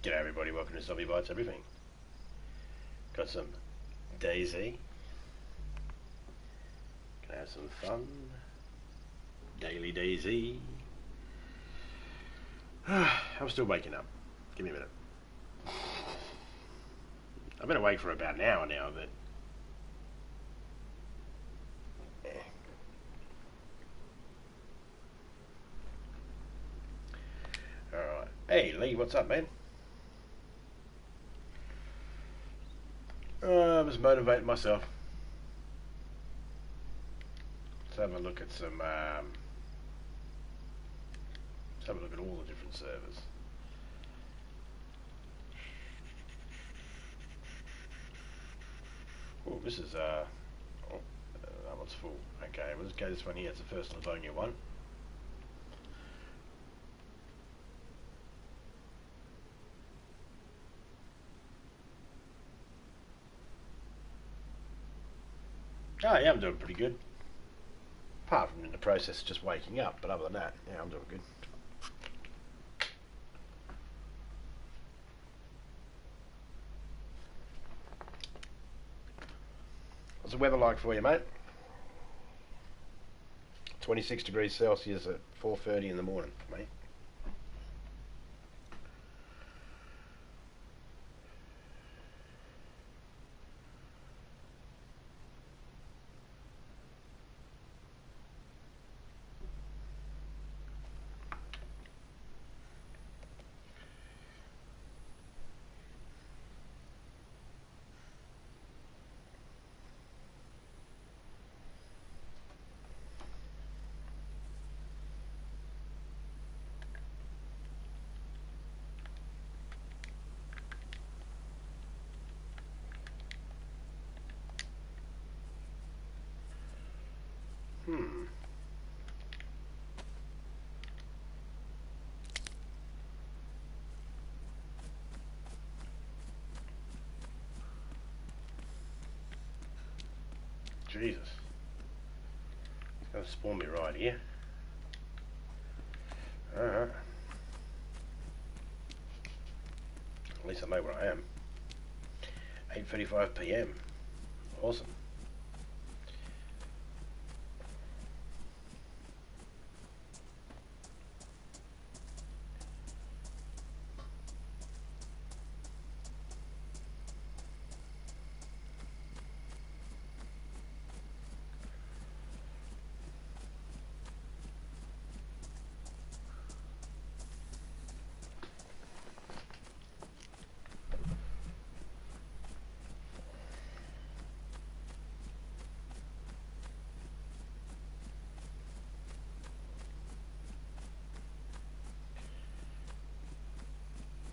G'day everybody, welcome to Zombie Bites Everything. Got some DayZ. Gonna have some fun. Daily DayZ. I'm still waking up. Give me a minute. I've been awake for about an hour now, but... Alright. Hey Lee, what's up, man? I was motivating myself. Let's have a look at some, let's have a look at all the different servers. Oh, this is, that one's full. Okay, well, let's go this one here. It's the first Livonia one. Oh yeah, I'm doing pretty good. Apart from in the process of just waking up, but other than that, yeah, I'm doing good. What's the weather like for you, mate? 26 degrees Celsius at 4:30 in the morning, mate. Jesus. It's going to spawn me right here. Alright. At least I know where I am. 8:35 PM. Awesome.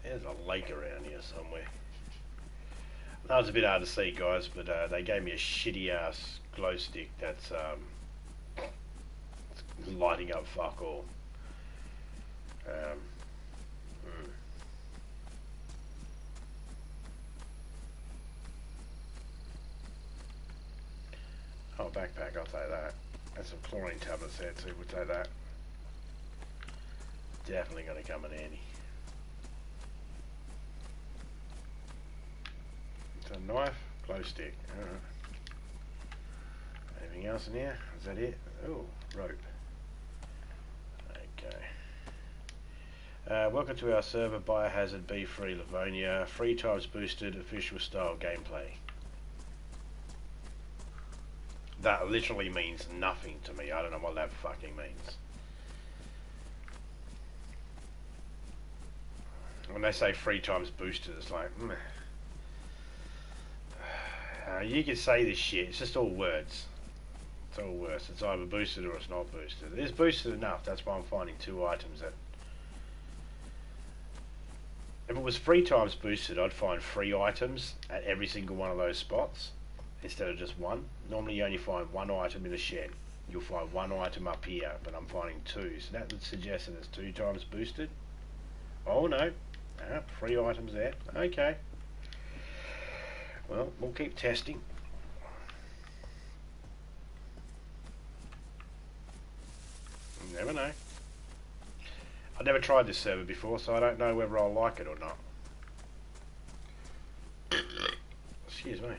There's a lake around here somewhere. That was a bit hard to see, guys, but they gave me a shitty ass glow stick that's lighting up fuck all. Oh, backpack, I'll take that. And some chlorine tablets there too, we'll take that. Definitely going to come in handy. It's a knife, glow stick. Alright. Anything else in here? Is that it? Oh, rope. Okay. Welcome to our server, Biohazard B3 Livonia. 3 times boosted official style gameplay. That literally means nothing to me. I don't know what that fucking means. When they say 3 times boosted, it's like, meh. You can say this shit, it's just all words. It's all words. It's either boosted or it's not boosted. It is boosted enough, that's why I'm finding 2 items that... If it was 3 times boosted, I'd find 3 items at every single one of those spots, instead of just 1. Normally you only find 1 item in a shed. You'll find 1 item up here, but I'm finding 2. So that would suggest that it's 2 times boosted. Oh no. 3 items there. Okay. Well, we'll keep testing. You never know. I've never tried this server before, so I don't know whether I'll like it or not. Excuse me.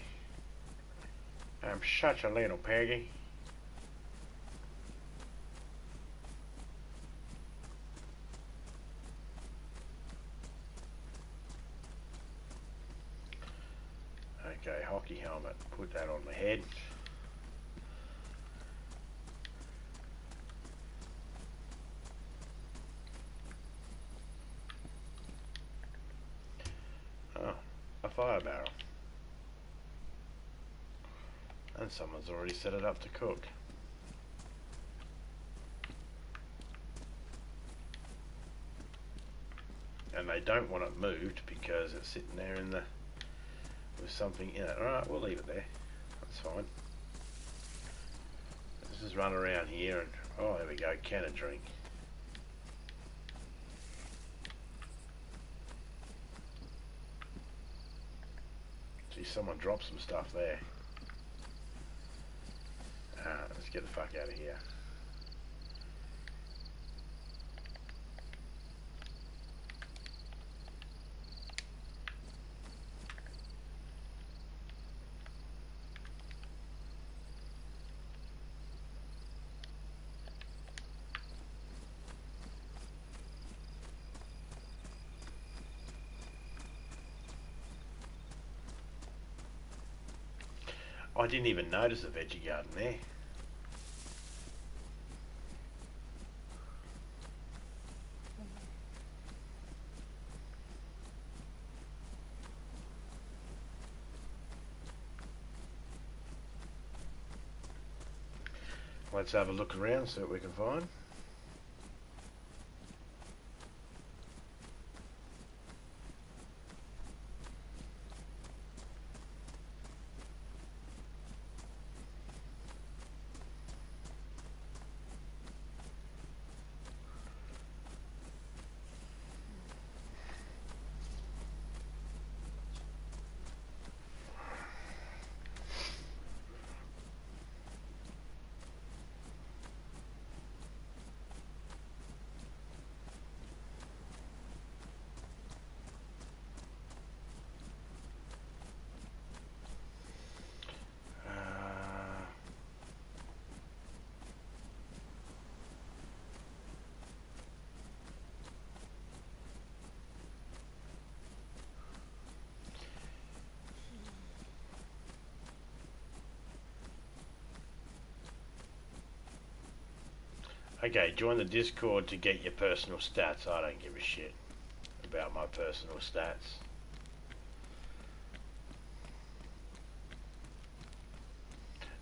I'm such a little piggy. Okay, hockey helmet. Put that on my head. Oh, a fire barrel. And someone's already set it up to cook. And they don't want it moved because it's sitting there in the with something in it. Alright, we'll leave it there. That's fine. Let's just run around here and oh, there we go, can of drink. See, someone dropped some stuff there. Let's get the fuck out of here. I didn't even notice the veggie garden there. Let's have a look around, see what we can find. Okay, join the Discord to get your personal stats. I don't give a shit about my personal stats.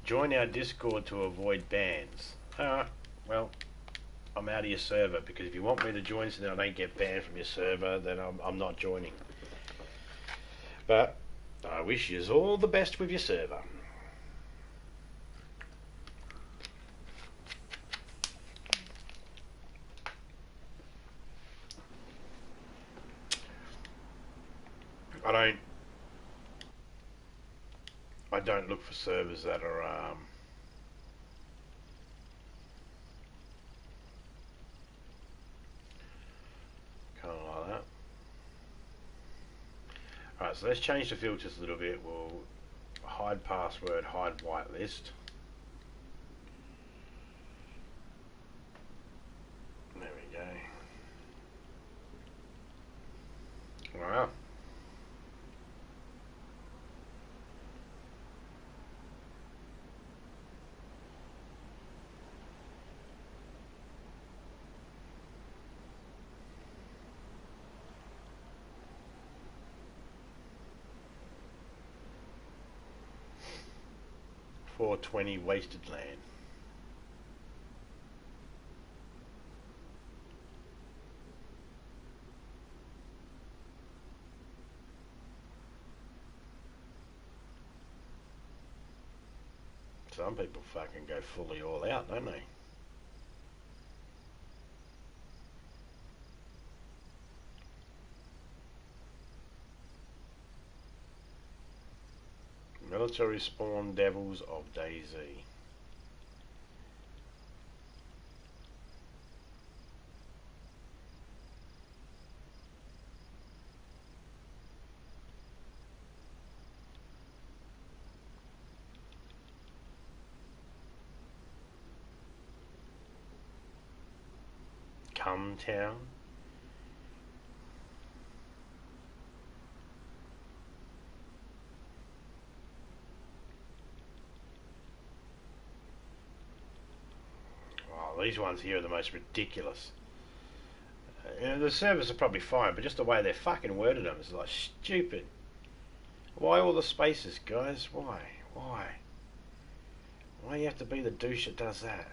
Join our Discord to avoid bans. Well, I'm out of your server, because if you want me to join so that I don't get banned from your server, then I'm not joining. But I wish you all the best with your server. I don't look for servers that are kind of like that. Alright, so let's change the filters a little bit. We'll hide password, hide whitelist. There we go. Wow. .420 wasted land. Some people fucking go fully all out, don't they? Military spawn devils of DayZ. Town. Oh, these ones here are the most ridiculous. The servers are probably fine, but just the way they're fucking worded them is like stupid. Why all the spaces, guys? Why? Why? Why do you have to be the douche that does that?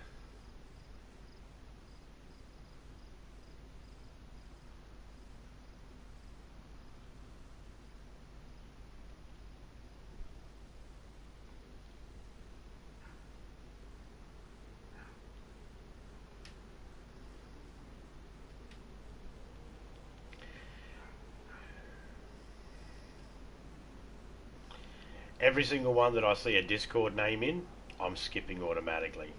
Every single one that I see a Discord name in, I'm skipping automatically.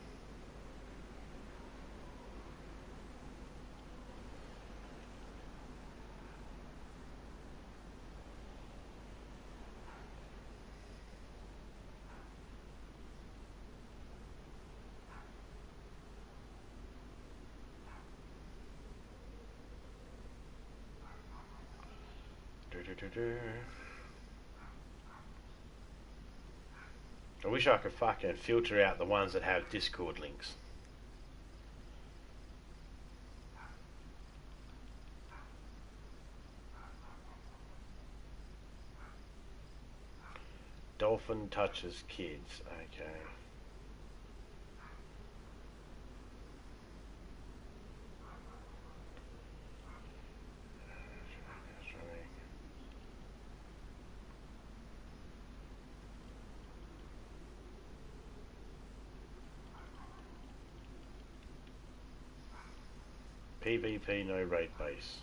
I wish I could fucking filter out the ones that have Discord links. Dolphin touches kids. Okay. PvP, no raid base.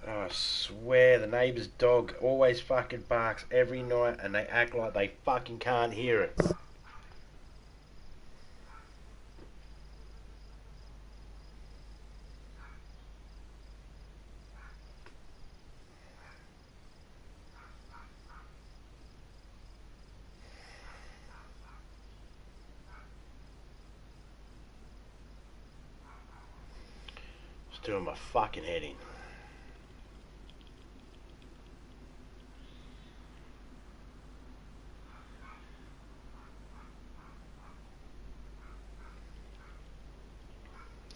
Oh, I swear the neighbour's dog always fucking barks every night and they act like they fucking can't hear it. It's doing my fucking head in.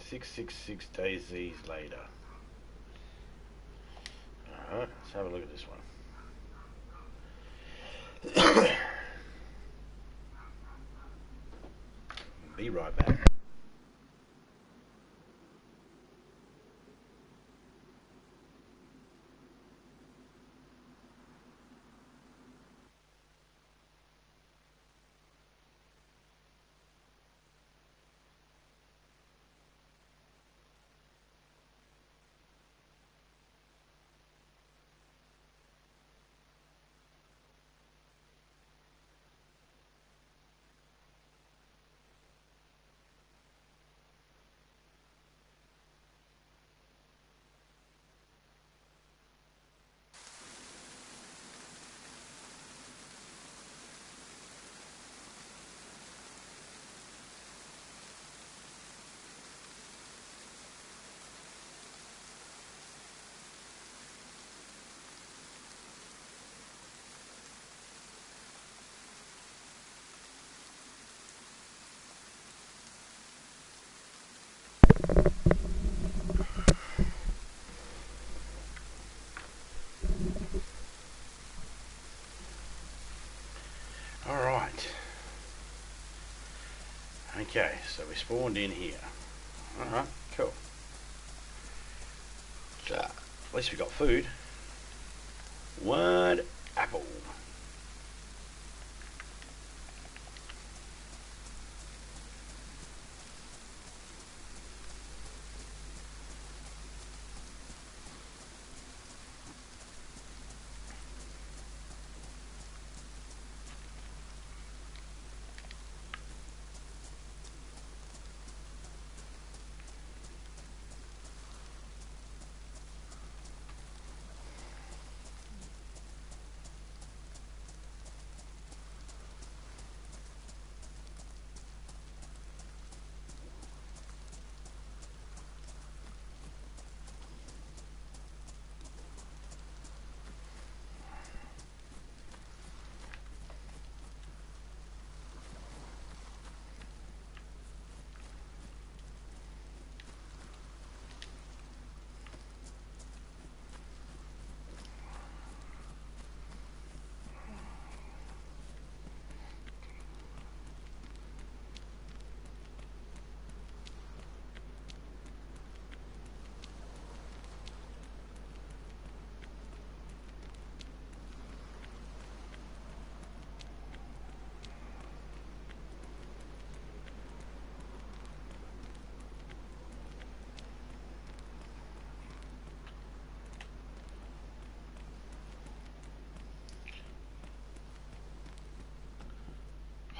"666 DayZ later." Alright, let's have a look at this one. Be right back. Alright. Okay, so we spawned in here. Alright, cool. So, at least we got food. One apple.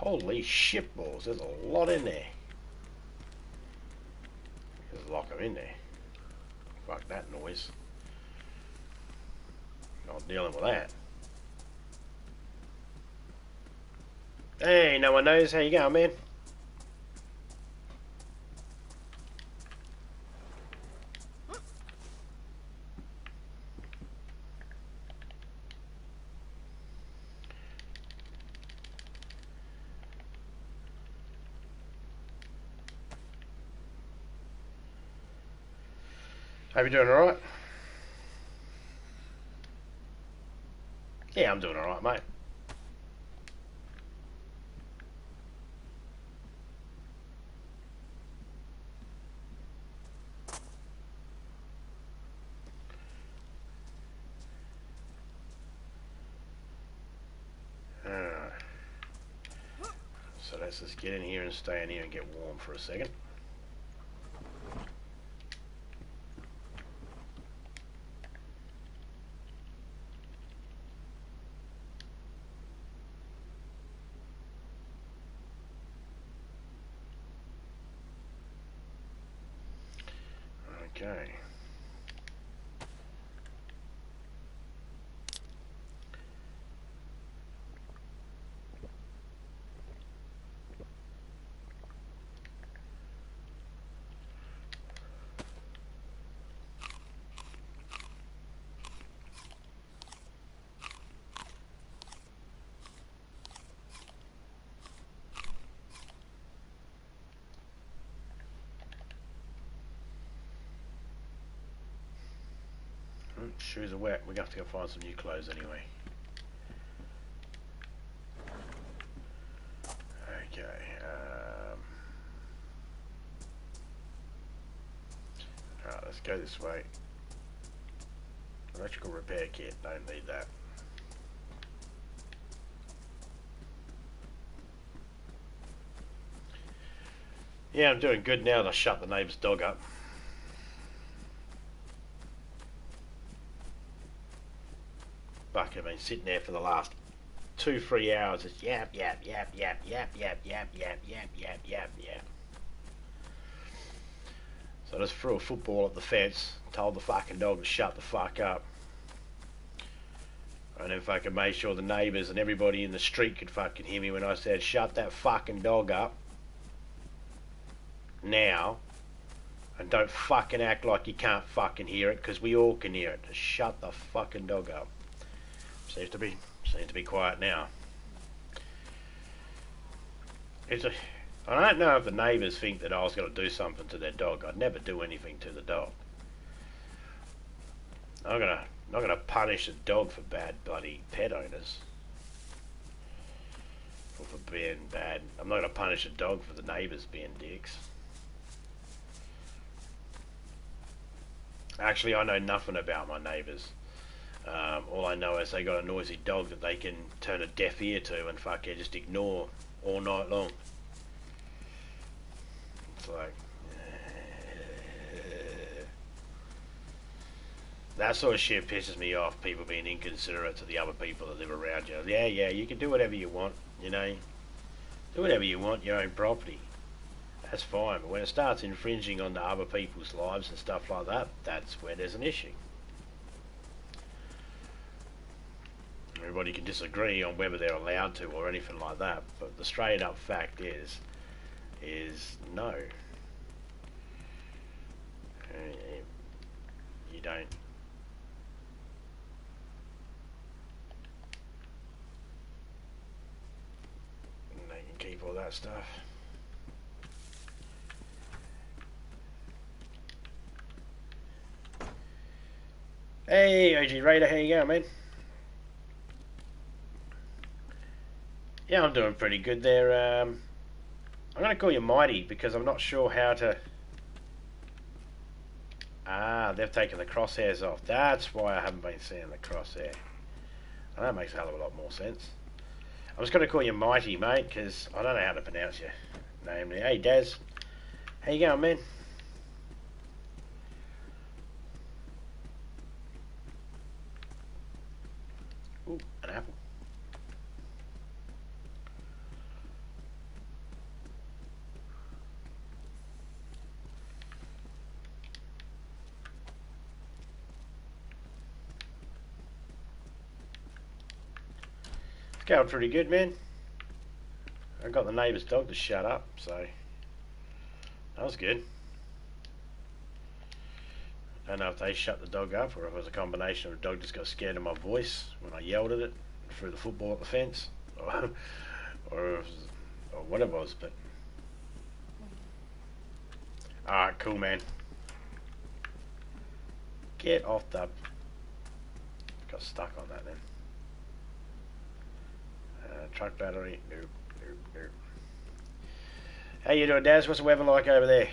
Holy shitballs, there's a lot in there. Just lock them in there. Fuck that noise. Not dealing with that. Hey, no one knows. How you going, man? Hope you're doing alright. Yeah, I'm doing alright, mate. Alright. So let's just get in here and stay in here and get warm for a second. Okay. Shoes are wet. We're going to have to go find some new clothes anyway. Okay. Alright, let's go this way. Electrical repair kit. Don't need that. Yeah, I'm doing good now that I shut the neighbour's dog up. Fuck, I've been sitting there for the last 2-3 hours. It's yap, yap, yap, yap, yap, yap, yap, yap, yap, yap, yap, yap. So I just threw a football at the fence, told the fucking dog to shut the fuck up. And then fucking made sure the neighbours and everybody in the street could fucking hear me when I said, shut that fucking dog up. Now. And don't fucking act like you can't fucking hear it, because we all can hear it. Just shut the fucking dog up. Seems to be quiet now. I don't know if the neighbours think that I was going to do something to their dog. I'd never do anything to the dog. I'm not gonna punish a dog for bad bloody pet owners. Or for being bad. I'm not gonna punish a dog for the neighbours being dicks. Actually, I know nothing about my neighbours. All I know is they got a noisy dog that they can turn a deaf ear to and fucking just ignore all night long. It's like... that sort of shit pisses me off, people being inconsiderate to the other people that live around you. Yeah, you can do whatever you want, you know. Do whatever you want, your own property. That's fine, but when it starts infringing on the other people's lives and stuff like that, that's where there's an issue. Everybody can disagree on whether they're allowed to or anything like that, but the straight up fact is no. You don't. They can keep all that stuff. Hey, OG Raider, how you going, man? Yeah, I'm doing pretty good there. I'm going to call you Mighty because I'm not sure how to... Ah, they've taken the crosshairs off. That's why I haven't been seeing the crosshair. Well, that makes a hell of a lot more sense. I'm just going to call you Mighty, mate, because I don't know how to pronounce your name. Hey, Daz. How you going, man? Ooh, an apple. going pretty good, man. I got the neighbour's dog to shut up, so that was good. I don't know if they shut the dog up or if it was a combination of the dog just got scared of my voice when I yelled at it and threw the football at the fence, or what it was. But alright, cool, man. Get off the... Got stuck on that then. Truck battery. Nope, nope, nope. How you doing, Daz? What's the weather like over there?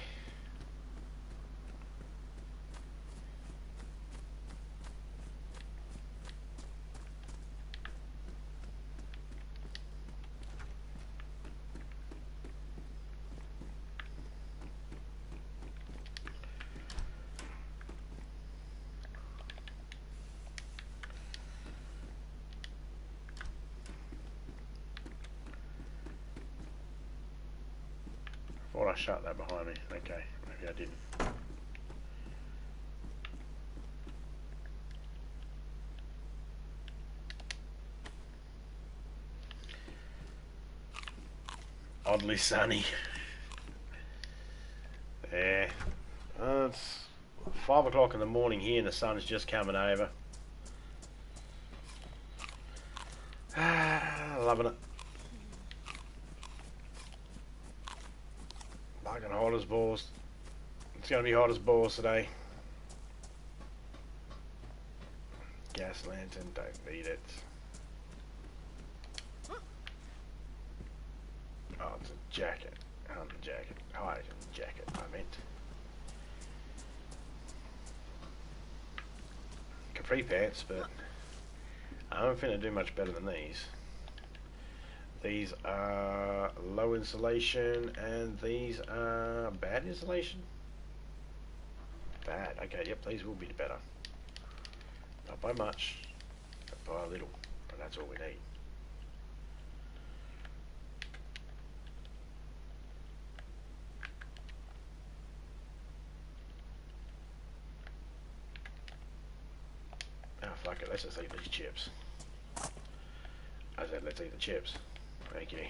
Thought I shut that behind me. Okay, maybe I didn't. Oddly sunny. Yeah. It's 5 o'clock in the morning here and the sun's just coming over. Loving it. Fucking hot as balls. It's going to be hot as balls today. Gas lantern, don't need it. Oh, it's a jacket. Hunting jacket. Hiding jacket, I meant. Capri pants, but I don't think they do much better than these. These are low insulation and these are bad insulation. Bad. Okay, yep, these will be better. Not by much, but by a little. But that's all we need. Oh, fuck it, let's just eat these chips. I said let's eat the chips. Thank you.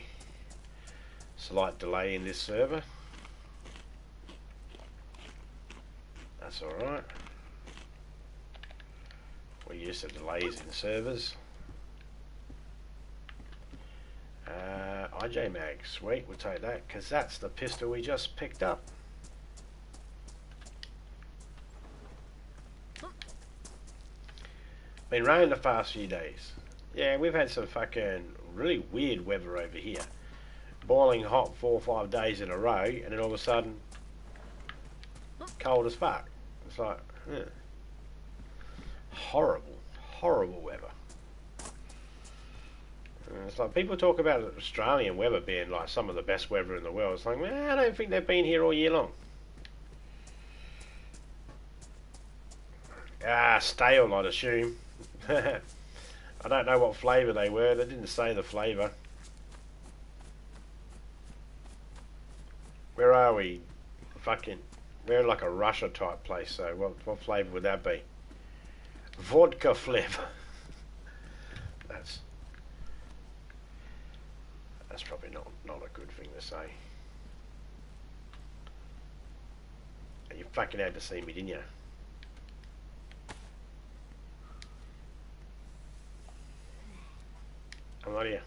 Slight delay in this server. That's alright. We're used to delays in servers. IJ Mag, sweet, we'll take that, because that's the pistol we just picked up. Been raining the past few days. Yeah, we've had some fucking really weird weather over here. Boiling hot 4 or 5 days in a row, and then all of a sudden, cold as fuck. It's like, horrible, horrible weather. It's like people talk about Australian weather being like some of the best weather in the world. It's like, man, I don't think they've been here all year long. Stale, I'd assume. I don't know what flavour they were. They didn't say the flavour. Where are we? Fucking, we're like a Russia type place. So what flavour would that be? Vodka flavour. That's probably not a good thing to say. You fucking had to see me, didn't you? I'm not here.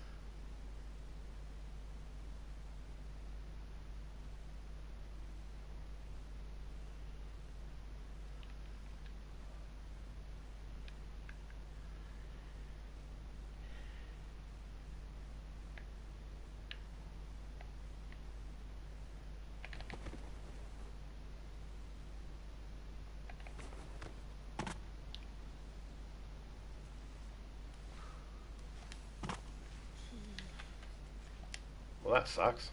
Well, that sucks.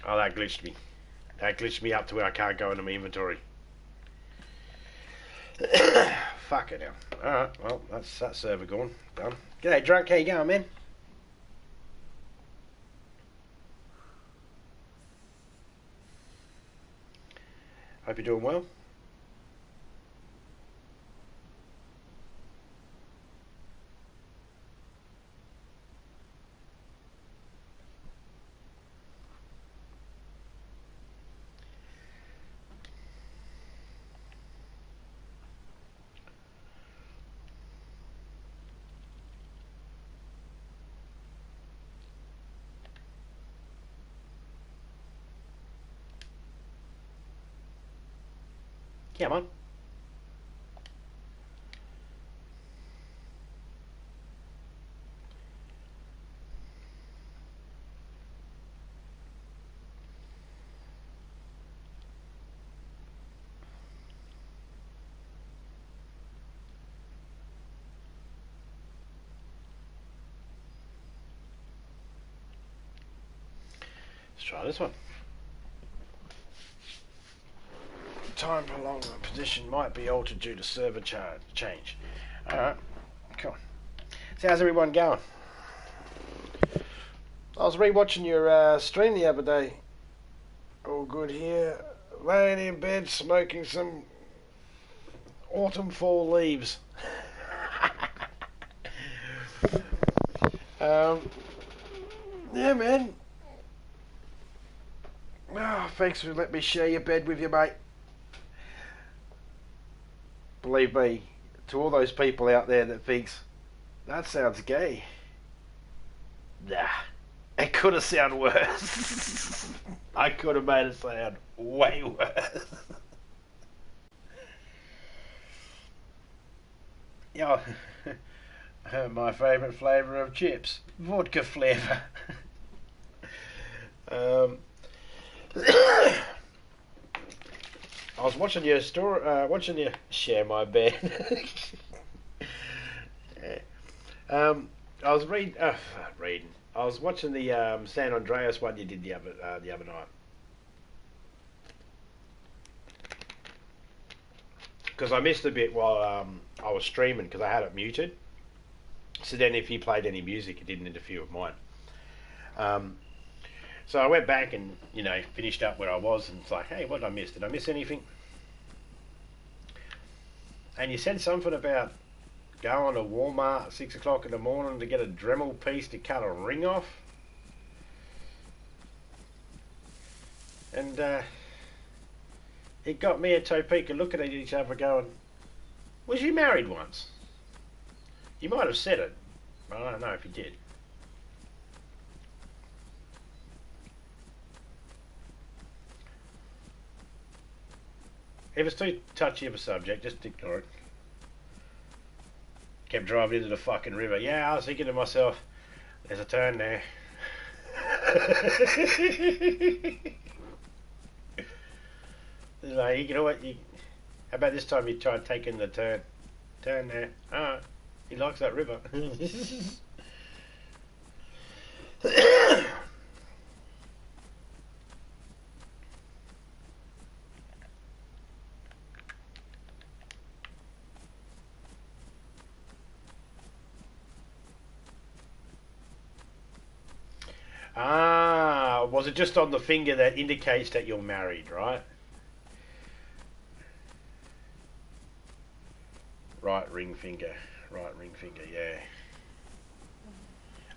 Oh, that glitched me. That glitched me up to where I can't go into my inventory. Fuck it now. Alright, well, that's that server gone. Done. G'day, drunk. How you going, man? Hope you're doing well. Come on. Let's try this one. Time prolonged position might be altered due to server change. Alright, cool. So how's everyone going? I was rewatching your stream the other day. All good here. Laying in bed smoking some autumn fall leaves. Yeah, man. Oh, thanks for letting me share your bed with you, mate. Believe me, to all those people out there that thinks that sounds gay, nah, it could have sounded worse. I could have made it sound way worse. Yeah, my favourite flavour of chips, vodka flavour. I was watching your story, watching you share my bed. I was reading. I was watching the San Andreas one you did the other night. Because I missed a bit while I was streaming because I had it muted. So then, if he played any music, it didn't interfere with mine. So I went back and, finished up where I was, and it's like, hey, what did I miss? Did I miss anything? And you said something about going to Walmart at 6 o'clock in the morning to get a Dremel piece to cut a ring off. And it got me and Topeka looking at each other going, was you married once? You might have said it, but I don't know if you did. If it's too touchy of a subject, just ignore it. Kept driving into the fucking river. Yeah, I was thinking to myself, there's a turn there. Like, you know what? How about this time you try taking the turn? Turn there. Oh, he likes that river. Ah, was it just on the finger that indicates that you're married, right? Right ring finger, yeah.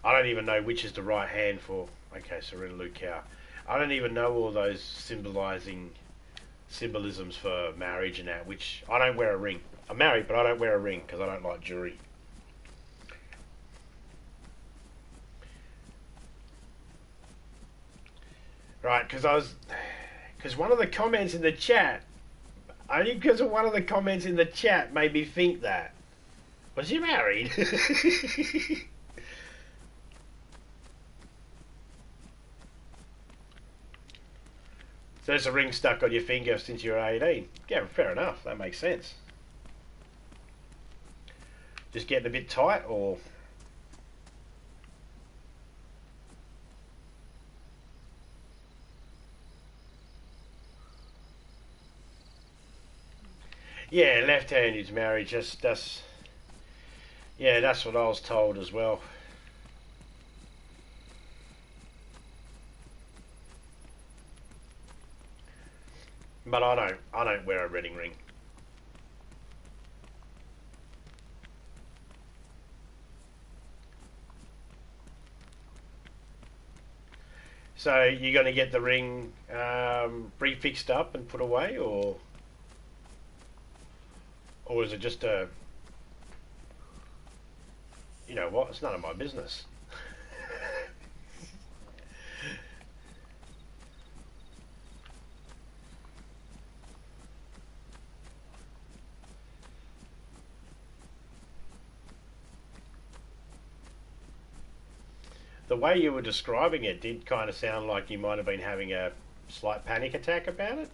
I don't even know which is the right hand for. Okay, Serena Lucao. I don't even know all those symbolisms for marriage and that, which I don't wear a ring. I'm married, but I don't wear a ring because I don't like jewelry. Right, because one of the comments in the chat, only because of one of the comments in the chat made me think that. Was you married? So there's a ring stuck on your finger since you were 18. Yeah, fair enough. That makes sense. Just getting a bit tight, or... Yeah, left-handed marriage. That's what I was told as well. But I don't wear a wedding ring. So you're going to get the ring refixed up and put away, or is it just a, you know what? It's none of my business. The way you were describing it did kind of sound like you might have been having a slight panic attack about it.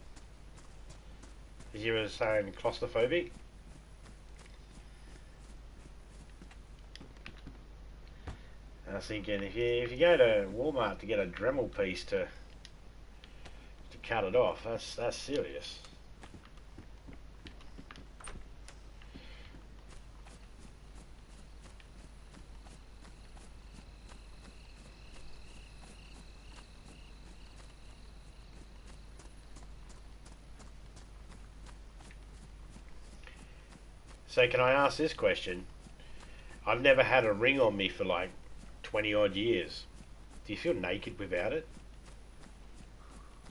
As you were saying, claustrophobic. I was thinking if you go to Walmart to get a Dremel piece to cut it off, that's serious. So can I ask this question? I've never had a ring on me for like 20 odd years. Do you feel naked without it?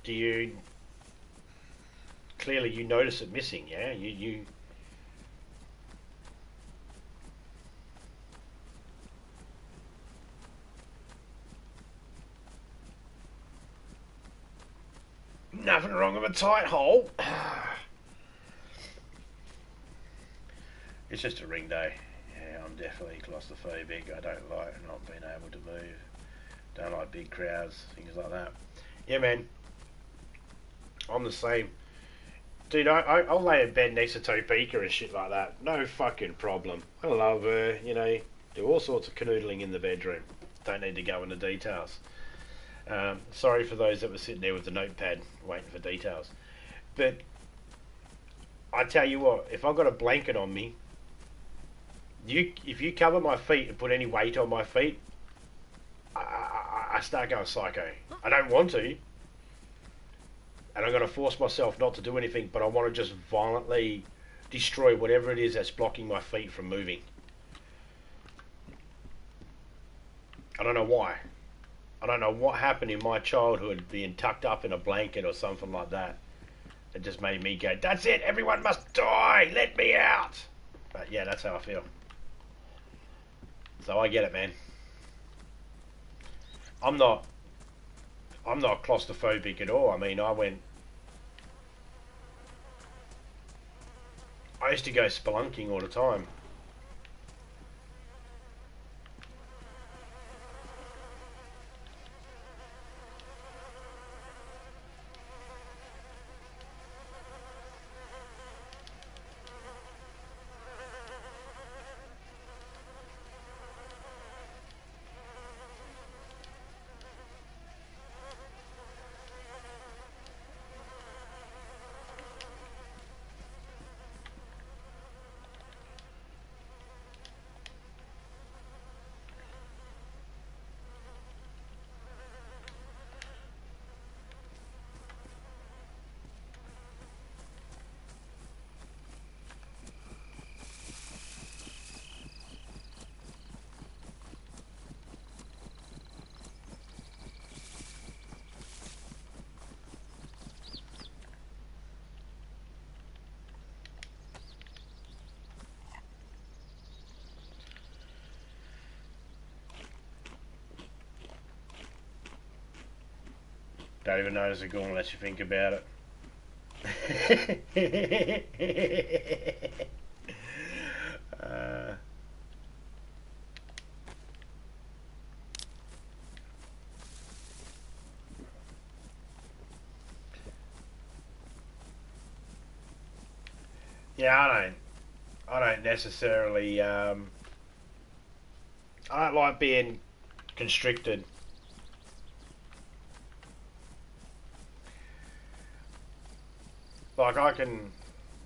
Do you... Clearly you notice it missing, yeah? You Nothing wrong with a tight hole. It's just a ring day. Yeah, I'm definitely claustrophobic. I don't like not being able to move. Don't like big crowds, things like that. Yeah, man. I'm the same. Dude, I'll lay in bed next to Topeka and shit like that. No fucking problem. I love her, you know. Do all sorts of canoodling in the bedroom. Don't need to go into details. Sorry for those that were sitting there with the notepad waiting for details. But I tell you what, if I've got a blanket on me, if you cover my feet and put any weight on my feet, I start going psycho. I don't want to, and I'm going to force myself not to do anything, but I want to just violently destroy whatever it is that's blocking my feet from moving. I don't know why. I don't know what happened in my childhood being tucked up in a blanket or something like that. It just made me go, that's it, everyone must die, let me out. But yeah, that's how I feel. So I get it, man. I'm not claustrophobic at all. I mean, I used to go spelunking all the time. Don't even notice it going unless you think about it. Yeah, I don't necessarily. I don't like being constricted. Like I can,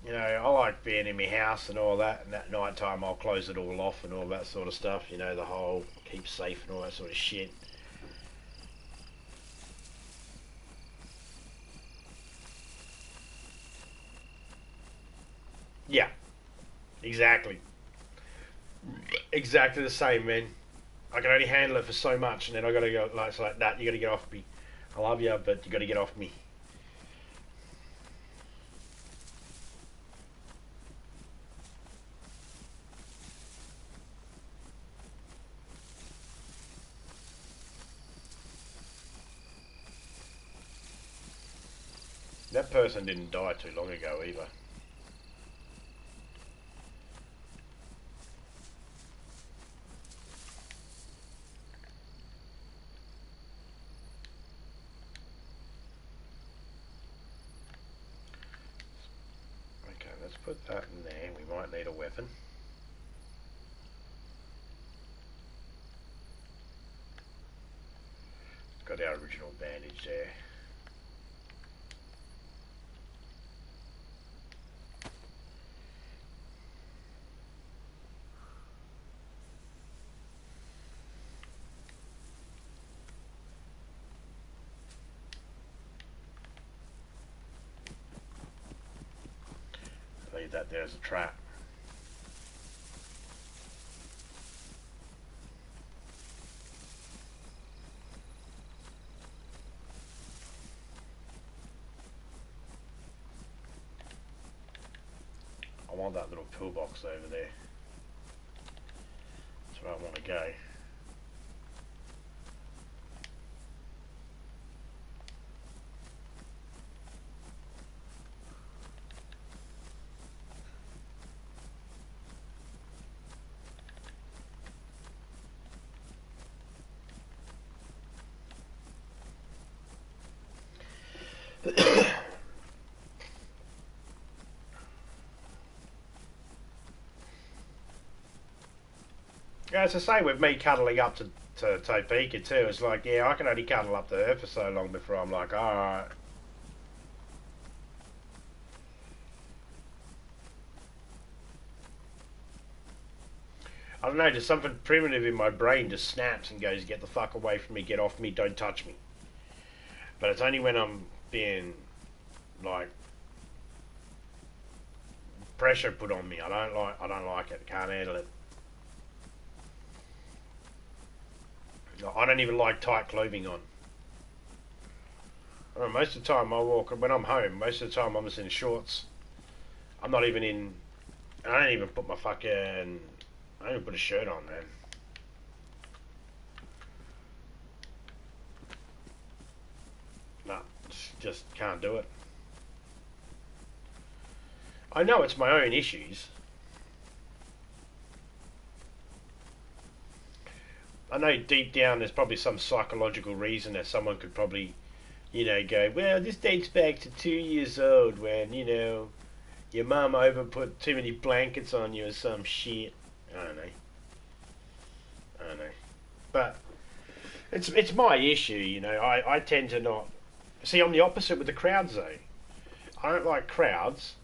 you know, I like being in my house and all that, and at night time I'll close it all off and all that sort of stuff, you know, the whole keep safe and all that sort of shit. Yeah, exactly. Exactly the same, man. I can only handle it for so much, and then I gotta go, like, it's like that, you gotta get off me. I love you, but you gotta get off me. That person didn't die too long ago either. Okay, let's put that in there. We might need a weapon. Got our original bandage there. Leave that there as a trap. I want that little pillbox over there. That's where I want to go. Yeah, it's the same with me cuddling up to Topeka too. It's like, yeah, I can only cuddle up to her for so long before I'm like, alright. I don't know, just something primitive in my brain just snaps and goes, get the fuck away from me, get off me, don't touch me. But it's only when I'm being, like, pressure put on me. I don't like it, can't handle it. I don't even like tight clothing on. Most of the time I walk, when I'm home, most of the time I'm just in shorts. I'm not even in, I don't even put my fucking, I don't even put a shirt on, man. No, just can't do it. I know it's my own issues. I know deep down there's probably some psychological reason that someone could probably, go, well, this dates back to 2 years old when, your mum over put too many blankets on you or some shit. I don't know. I don't know. But it's my issue, I tend to not. See, I'm the opposite with the crowds, though. I don't like crowds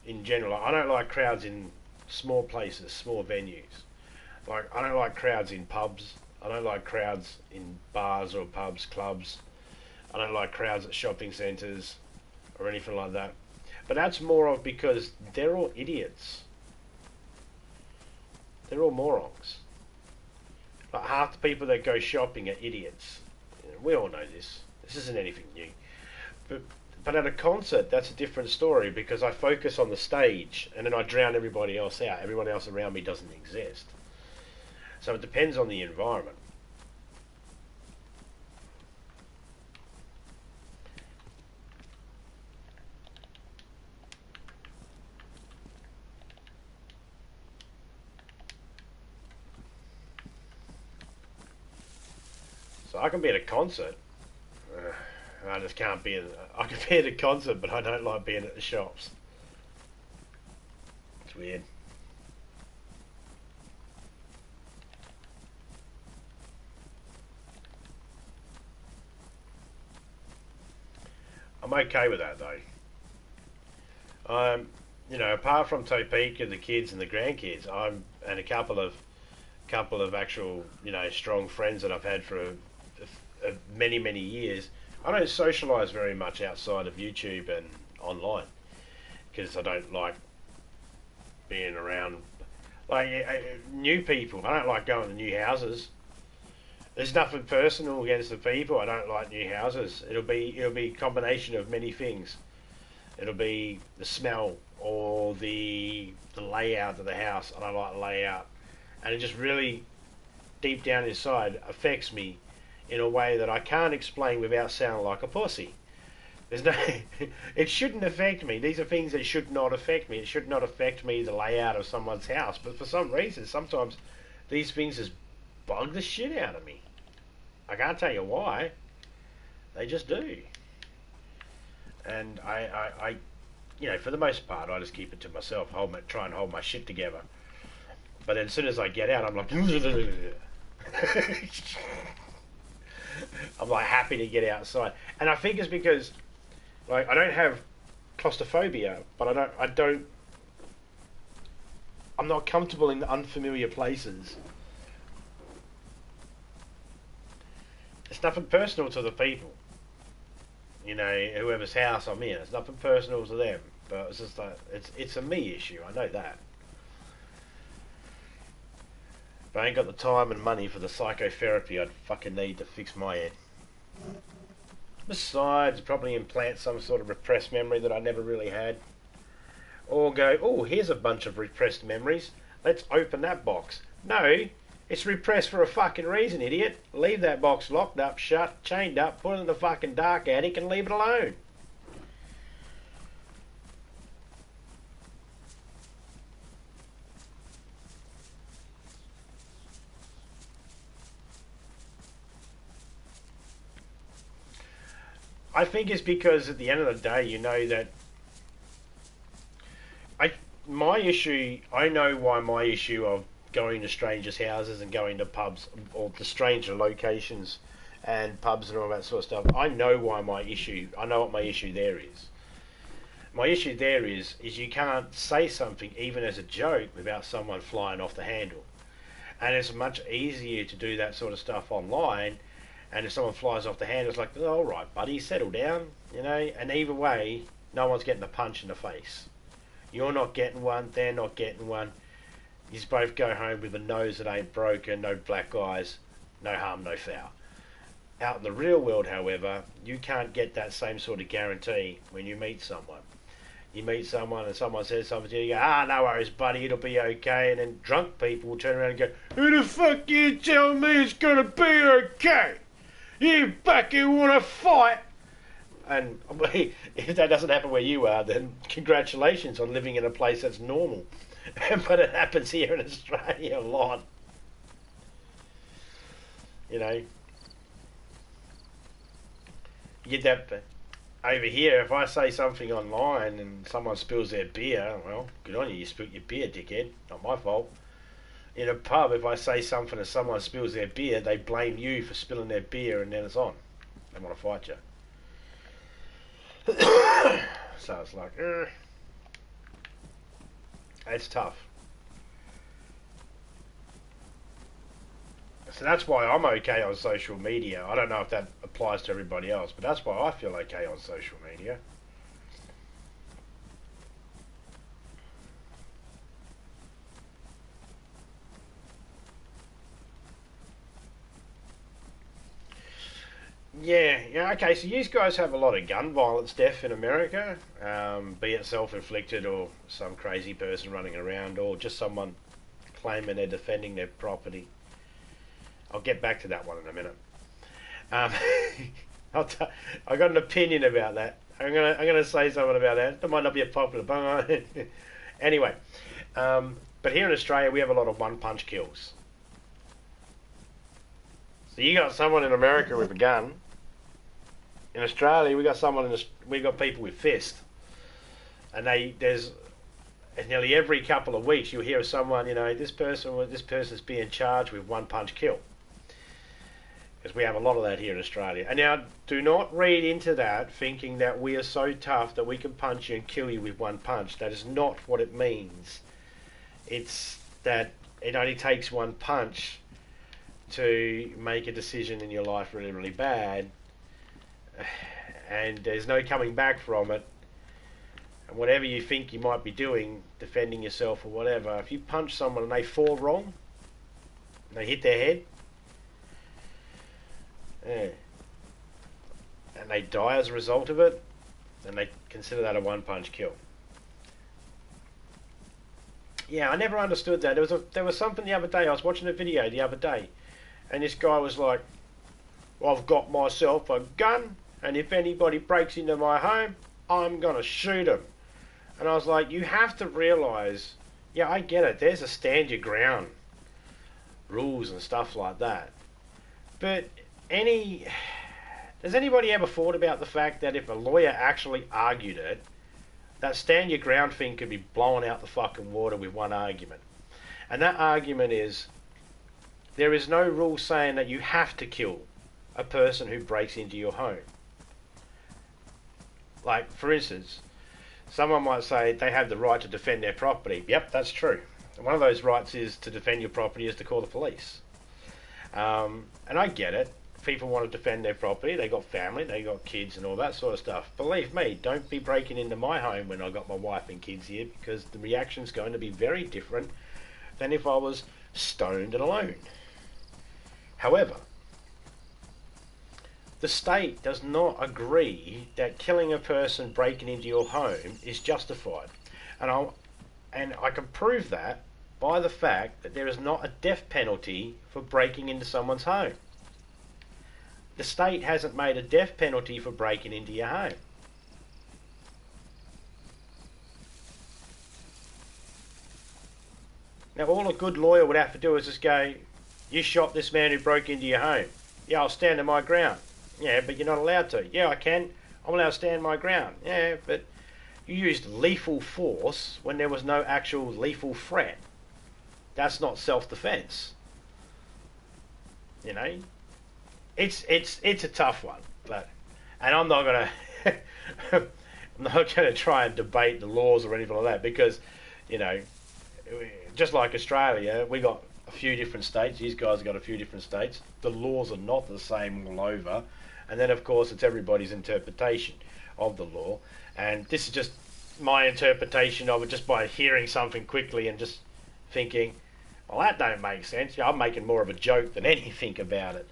in general. I don't like crowds in small places, small venues. Like, I don't like crowds in pubs. I don't like crowds in bars or pubs, clubs. I don't like crowds at shopping centres or anything like that. But that's more of because they're all idiots. They're all morons. Like, half the people that go shopping are idiots. We all know this. This isn't anything new. But at a concert, that's a different story because I focus on the stage and then I drown everybody else out. Everyone else around me doesn't exist. So it depends on the environment. So I can be at a concert. I just can't be. I can be at a concert, but I don't like being at the shops. It's weird. I'm okay with that though. Apart from Topeka, the kids and the grandkids, and a couple of actual, strong friends that I've had for many many years. I don't socialise very much outside of YouTube and online because I don't like being around like new people. I don't like going to new houses. There's nothing personal against the people. I don't like new houses. It'll be a combination of many things. It'll be the smell or the layout of the house. I don't like the layout, and it just really deep down inside affects me in a way that I can't explain without sounding like a pussy. There's no, it shouldn't affect me. These are things that should not affect me. It should not affect me, the layout of someone's house. But for some reason, sometimes these things just bug the shit out of me. I can't tell you why. They just do. And I for the most part, I just keep it to myself. Try and hold my shit together. But then as soon as I get out, I'm like, I'm like happy to get outside. And I think it's because, like, I don't have claustrophobia, but I'm not comfortable in unfamiliar places. It's nothing personal to the people. Whoever's house I'm in, it's nothing personal to them. But it's just like it's a me issue. I know that. But I ain't got the time and money for the psychotherapy I'd fucking need to fix my head. Besides, probably implant some sort of repressed memory that I never really had. Or go, oh, here's a bunch of repressed memories. Let's open that box. No, it's repressed for a fucking reason, idiot. Leave that box locked up, shut, chained up, put it in the fucking dark attic and leave it alone. I think it's because at the end of the day, you know that I know why my issue of going to strangers' houses and going to pubs or to stranger locations and pubs and all that sort of stuff. I know what my issue there is. My issue there is you can't say something even as a joke without someone flying off the handle. And it's much easier to do that sort of stuff online. And if someone flies off the handle, it's like, oh, all right, buddy, settle down, And either way, no one's getting a punch in the face. You're not getting one, they're not getting one. You just both go home with a nose that ain't broken, no black eyes, no harm, no foul. Out in the real world, however, you can't get that same sort of guarantee when you meet someone. You meet someone and someone says something to you, you go, no worries, buddy, it'll be okay. And then drunk people will turn around and go, who the fuck you tell me it's going to be okay? You fucking want to fight? And if that doesn't happen where you are, then congratulations on living in a place that's normal. But it happens here in Australia a lot. You get that over here. If I say something online and someone spills their beer, well, good on you, you spilt your beer, dickhead. Not my fault. In a pub, if I say something and someone spills their beer, they blame you for spilling their beer, and then it's on. They want to fight you. So it's like, it's tough. So that's why I'm okay on social media. I don't know if that applies to everybody else, but that's why I feel okay on social media. Yeah, okay, so you guys have a lot of gun violence death in America, be it self-inflicted or some crazy person running around or just someone claiming they're defending their property. I'll get back to that one in a minute. I got an opinion about that. I'm gonna say something about that. That might not be a popular, but anyway. But here in Australia, we have a lot of one-punch kills. So you got someone in America with a gun. In Australia, we got people with fists, and there's nearly every couple of weeks you'll hear of someone, this person's being charged with one-punch kill. Because we have a lot of that here in Australia. And now, do not read into that thinking that we are so tough that we can punch you and kill you with one punch. That is not what it means. It's that it only takes one punch to make a decision in your life really, really bad. And there's no coming back from it. And whatever you think you might be doing, defending yourself or whatever, if you punch someone and they fall wrong, and they hit their head, yeah, and they die as a result of it, then they consider that a one-punch kill. Yeah, I never understood that. There was something the other day. I was watching a video the other day, and this guy was like, "I've got myself a gun, and if anybody breaks into my home, I'm gonna shoot them." And I was like, you have to realise, yeah, I get it. There's a stand your ground rules and stuff like that. But has anybody ever thought about the fact that if a lawyer actually argued it, that stand your ground thing could be blown out the fucking water with one argument? And that argument is, there is no rule saying that you have to kill a person who breaks into your home. Like, for instance, someone might say they have the right to defend their property. Yep, that's true. One of those rights is to defend your property is to call the police. And I get it. People want to defend their property. They got family, they got kids and all that sort of stuff. Believe me, don't be breaking into my home when I got my wife and kids here, because the reaction's going to be very different than if I was stoned and alone. However, the state does not agree that killing a person breaking into your home is justified. And I can prove that by the fact that there is not a death penalty for breaking into someone's home. The state hasn't made a death penalty for breaking into your home. Now, all a good lawyer would have to do is just go, you shot this man who broke into your home. Yeah, I'll stand on my ground. Yeah, but you're not allowed to. Yeah, I can. I'm allowed to stand my ground. Yeah, but you used lethal force when there was no actual lethal threat. That's not self-defense. You know? It's a tough one, and I'm not gonna try and debate the laws or anything like that, because, you know, just like Australia, we got a few different states. These guys have got a few different states. The laws are not the same all over, and then of course it's everybody's interpretation of the law. And this is just my interpretation of it, just by hearing something quickly and just thinking, well, that don't make sense. I'm making more of a joke than anything about it.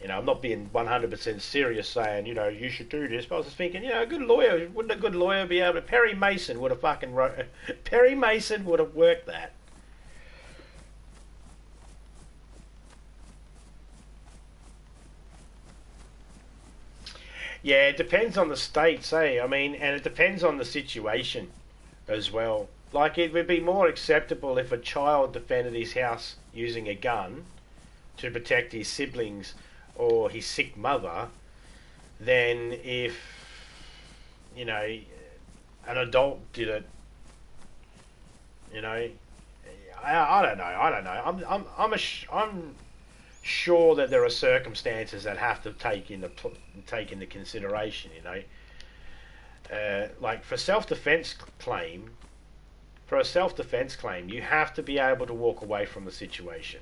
You know, I'm not being 100% serious saying, you know, you should do this. But I was just thinking, you know, wouldn't a good lawyer be able to... Perry Mason would have worked that. Yeah, it depends on the state, say. I mean, and it depends on the situation as well. Like, it would be more acceptable if a child defended his house using a gun to protect his siblings or his sick mother than if, you know, an adult did it. You know, I don't know. I'm sure that there are circumstances that have to take into consideration. You know, like for a self-defense claim, you have to be able to walk away from the situation.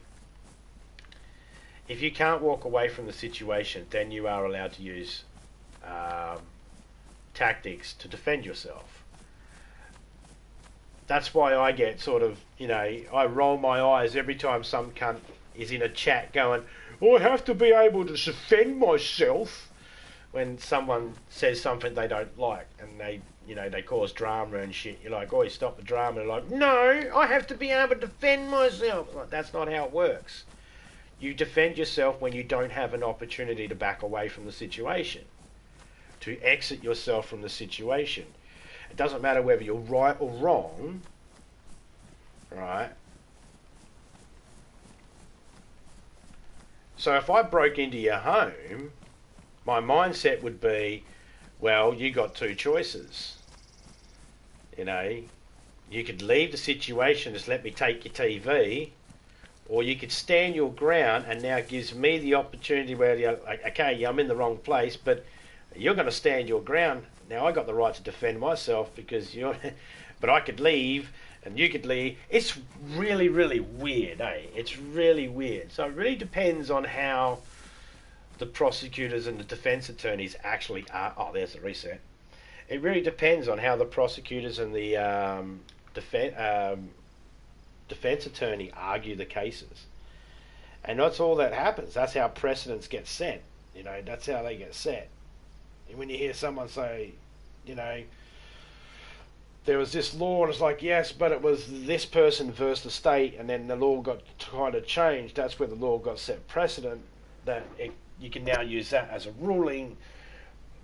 If you can't walk away from the situation, then you are allowed to use tactics to defend yourself. That's why I get sort of, you know, I roll my eyes every time some cunt is in a chat going, oh, I have to be able to defend myself, when someone says something they don't like and they, you know, they cause drama and shit. You're like, oh, stop the drama. They're like, no, I have to be able to defend myself. Like, that's not how it works. You defend yourself when you don't have an opportunity to back away from the situation, to exit yourself from the situation. It doesn't matter whether you're right or wrong, right? So if I broke into your home, my mindset would be, well, you got two choices. You know, you could leave the situation, just let me take your TV, or you could stand your ground, and now it gives me the opportunity where you're like, okay, yeah, I'm in the wrong place, but you're going to stand your ground. Now I got the right to defend myself because you're, but I could leave and you could leave. It's really, really weird, eh? It's really weird. So it really depends on how the prosecutors and the defense attorneys actually are. Oh, there's the reset. It really depends on how the prosecutors and the defense attorney argue the cases. And that's all that happens. That's how precedents get set. You know, that's how they get set. And when you hear someone say, you know, there was this law, and it's like, yes, but it was this person versus the state, and then the law got kind of changed. That's where the law got set precedent, that you can now use that as a ruling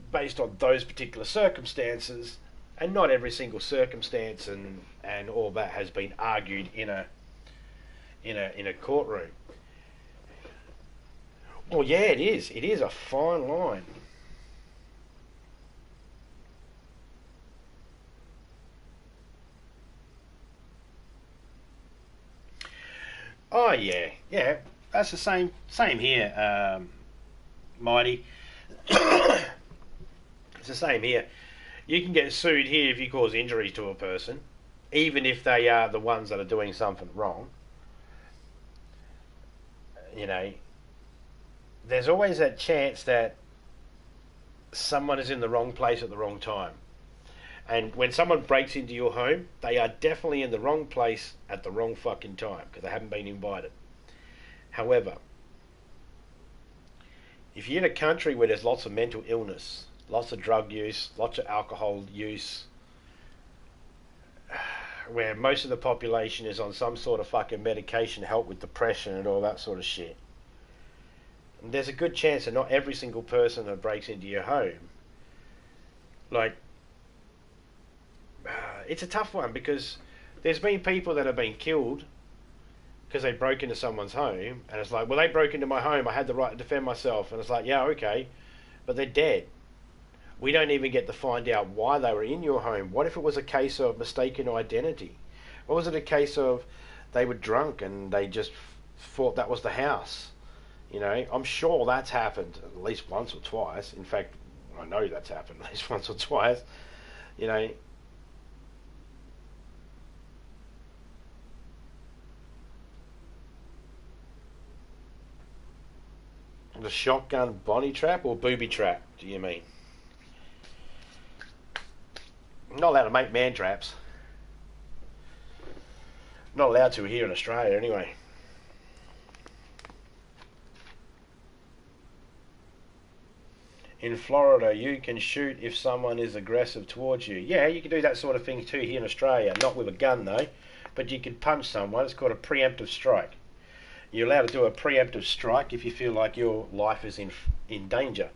based on those particular circumstances, and not every single circumstance and all that has been argued in a courtroom. Well, yeah, it is. It is a fine line. Oh yeah, yeah. That's the same here, Mighty. It's the same here. You can get sued here if you cause injuries to a person, even if they are the ones that are doing something wrong. You know, there's always that chance that someone is in the wrong place at the wrong time. And when someone breaks into your home, they are definitely in the wrong place at the wrong fucking time because they haven't been invited. However, if you're in a country where there's lots of mental illness, lots of drug use, lots of alcohol use, where most of the population is on some sort of fucking medication to help with depression and all that sort of shit, and there's a good chance that not every single person that breaks into your home, like, it's a tough one because there's been people that have been killed because they broke into someone's home, and it's like, well, they broke into my home, I had the right to defend myself, and it's like, yeah, okay, but they're dead. We don't even get to find out why they were in your home. What if it was a case of mistaken identity? What was it a case of they were drunk and they just thought that was the house? You know, I'm sure that's happened at least once or twice. In fact, I know that's happened at least once or twice. You know, the shotgun body trap or booby trap, do you mean? I'm not allowed to make man traps. Not allowed to here in Australia anyway. In Florida, you can shoot if someone is aggressive towards you. Yeah, you can do that sort of thing too here in Australia. Not with a gun though, but you can punch someone. It's called a preemptive strike. You're allowed to do a preemptive strike if you feel like your life is in danger.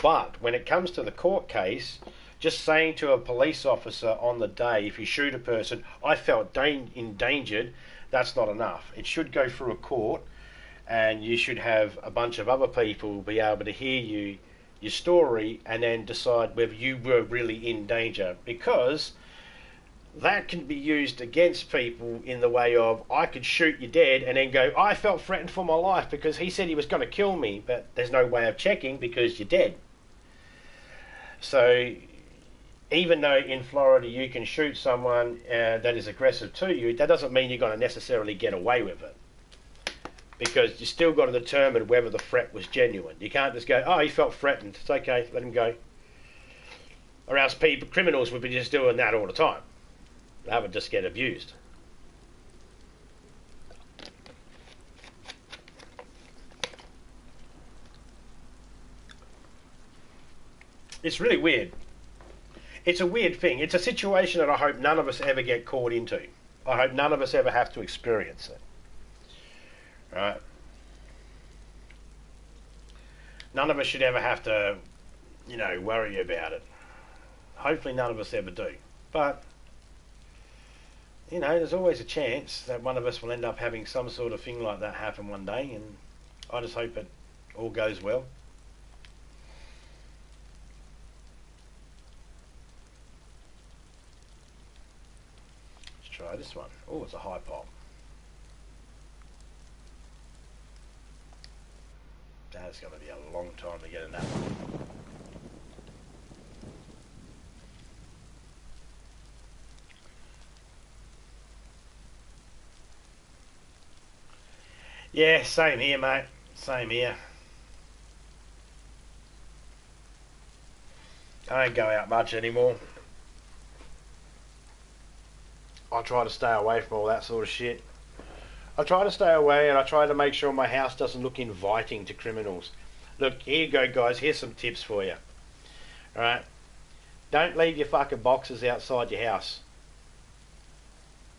But when it comes to the court case, just saying to a police officer on the day, if you shoot a person, I felt endangered, that's not enough. It should go through a court, and you should have a bunch of other people be able to hear your story and then decide whether you were really in danger, because that can be used against people in the way of, I could shoot you dead and then go, I felt threatened for my life because he said he was going to kill me, but there's no way of checking because you're dead. So even though in Florida you can shoot someone that is aggressive to you, that doesn't mean you're going to necessarily get away with it, because you still got to determine whether the threat was genuine. You can't just go, oh, he felt threatened, it's okay, let him go. Or else criminals would be just doing that all the time. They would just get abused. It's really weird. It's a weird thing. It's a situation that I hope none of us ever get caught into. I hope none of us ever have to experience it. Right? None of us should ever have to, worry about it. Hopefully none of us ever do. But there's always a chance that one of us will end up having some sort of thing like that happen one day, and I just hope it all goes well. Let's try this one. Oh, it's a high pop. That's going to be a long time to get in that one. Yeah, same here, mate. Same here. I don't go out much anymore. I try to stay away from all that sort of shit. I try to stay away, and I try to make sure my house doesn't look inviting to criminals. Look, here you go, guys. Here's some tips for you. Alright? Don't leave your fucking boxes outside your house.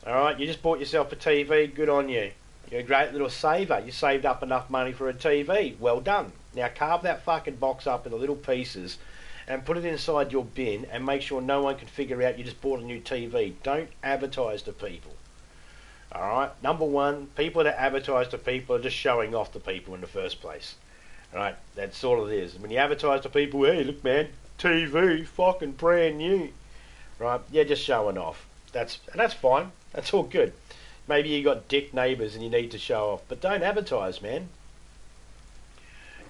Alright? You just bought yourself a TV. Good on you. You're a great little saver. You saved up enough money for a TV. Well done. Now carve that fucking box up into little pieces and put it inside your bin and make sure no one can figure out you just bought a new TV. Don't advertise to people. Alright? Number one, people that advertise to people are just showing off to people in the first place. Alright? That's all it is. When you advertise to people, hey, look man, TV, fucking brand new. Right? You're just showing off. That's fine. That's all good. Maybe you got dick neighbours and you need to show off. But don't advertise, man.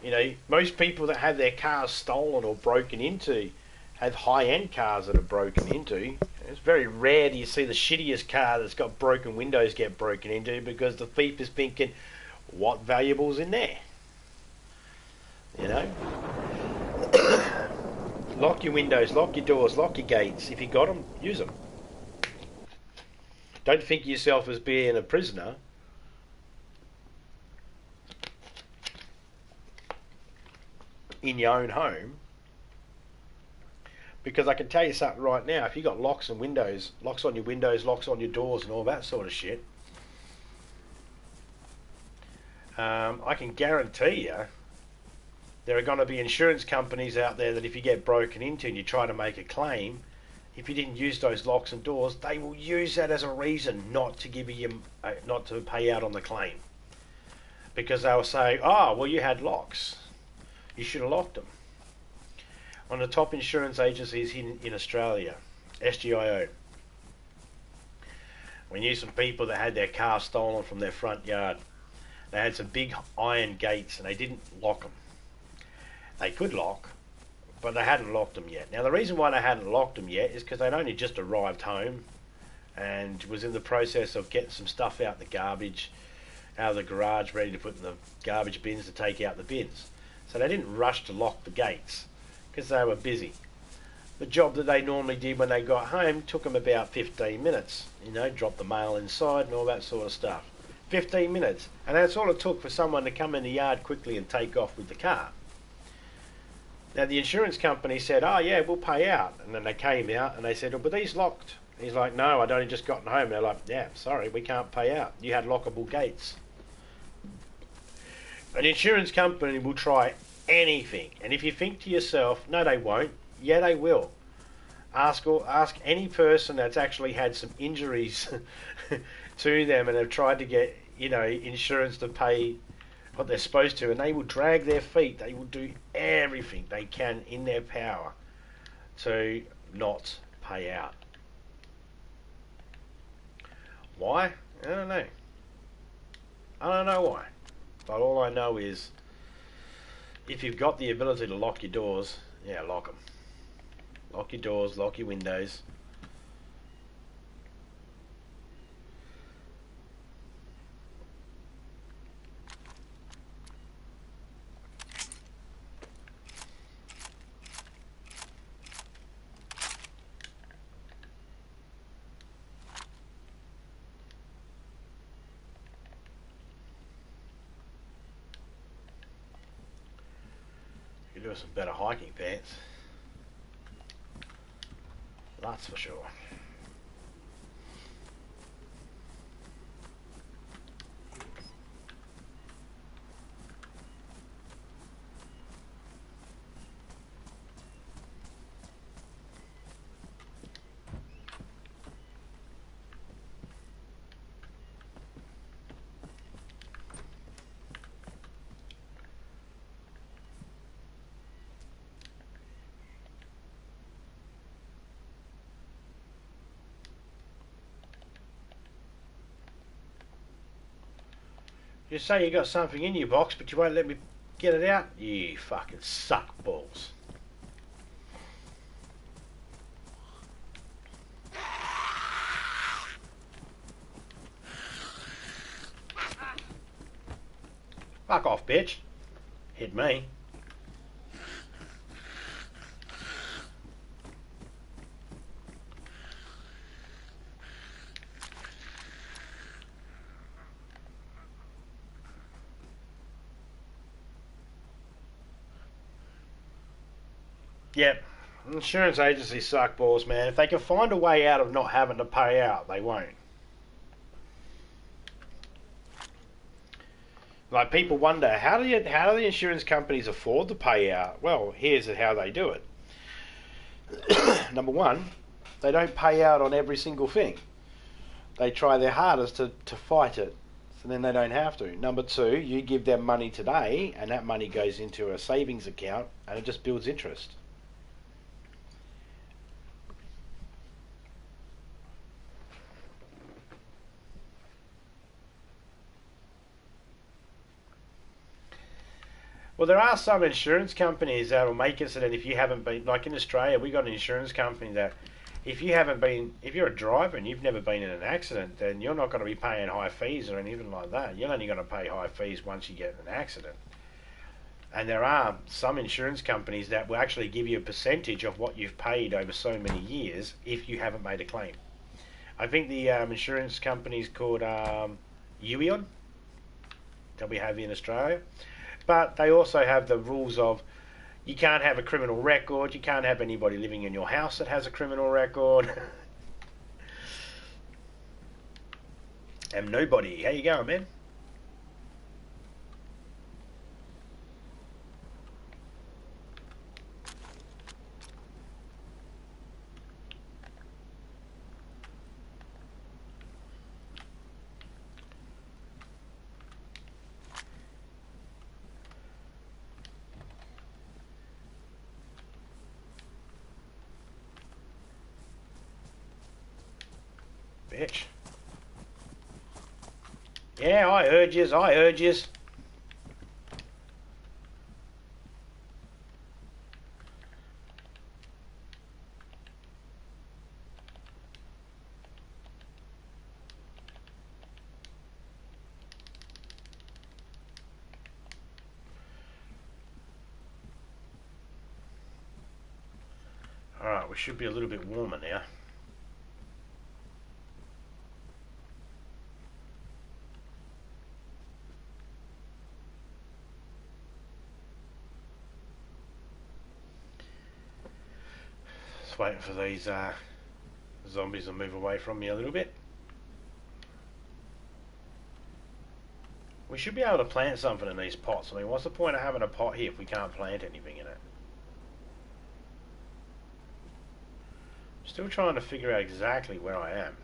You know, most people that have their cars stolen or broken into have high-end cars that are broken into. It's very rare do you see the shittiest car that's got broken windows get broken into because the thief is thinking, what valuable's in there? You know? Lock your windows, lock your doors, lock your gates. If you got them, use them. Don't think of yourself as being a prisoner. In your own home. Because I can tell you something right now, if you got locks and windows, locks on your windows, locks on your doors and all that sort of shit, I can guarantee you there are going to be insurance companies out there that if you get broken into and you try to make a claim, if you didn't use those locks and doors, they will use that as a reason not to give you, not to pay out on the claim. Because they'll say, oh, well, you had locks. You should have locked them. One of the top insurance agencies in Australia, SGIO. We knew some people that had their car stolen from their front yard. They had some big iron gates and they didn't lock them. They could lock, but they hadn't locked them yet. Now the reason why they hadn't locked them yet is because they'd only just arrived home and was in the process of getting some stuff out the garbage, out of the garage, ready to put in the garbage bins to take out the bins. So they didn't rush to lock the gates because they were busy. The job that they normally did when they got home took them about 15 minutes. You know, drop the mail inside and all that sort of stuff. 15 minutes. And that's all it took for someone to come in the yard quickly and take off with the car. Now the insurance company said, oh yeah, we'll pay out. And then they came out and they said, oh, but these locked. He's like, no, I'd only just gotten home. And they're like, yeah, sorry, we can't pay out. You had lockable gates. An insurance company will try anything. And if you think to yourself, no they won't, yeah they will. Ask any person that's actually had some injuries to them and have tried to get, you know, insurance to pay what they're supposed to, and they will drag their feet. They will do everything they can in their power to not pay out. Why? I don't know. I don't know why. But all I know is if you've got the ability to lock your doors, yeah, lock them. Lock your doors, lock your windows. You do some better hiking pants. That's for sure. You say you got something in your box, but you won't let me get it out? You fucking suck balls. Fuck off, bitch. Hit me. Yep. Insurance agencies suck balls, man. If they can find a way out of not having to pay out, they won't. Like, people wonder, how do the insurance companies afford to pay out? Well, here's how they do it. Number one, they don't pay out on every single thing. They try their hardest to fight it, so then they don't have to. Number two, you give them money today, and that money goes into a savings account, and it just builds interest. Well, there are some insurance companies that will make it so that if you haven't been, like in Australia, we got an insurance company that if you're a driver and you've never been in an accident, then you're not going to be paying high fees or anything like that. You're only going to pay high fees once you get in an accident. And there are some insurance companies that will actually give you a percentage of what you've paid over so many years if you haven't made a claim. I think the insurance company is called Uion, that we have in Australia. But they also have the rules of you can't have a criminal record, you can't have anybody living in your house that has a criminal record. And nobody. How you going, man? Bitch. Yeah, I heard yous, I heard yous. Alright, we should be a little bit warmer now. Just waiting for these zombies to move away from me a little bit. We should be able to plant something in these pots. I mean, what's the point of having a pot here if we can't plant anything in it? Still trying to figure out exactly where I am.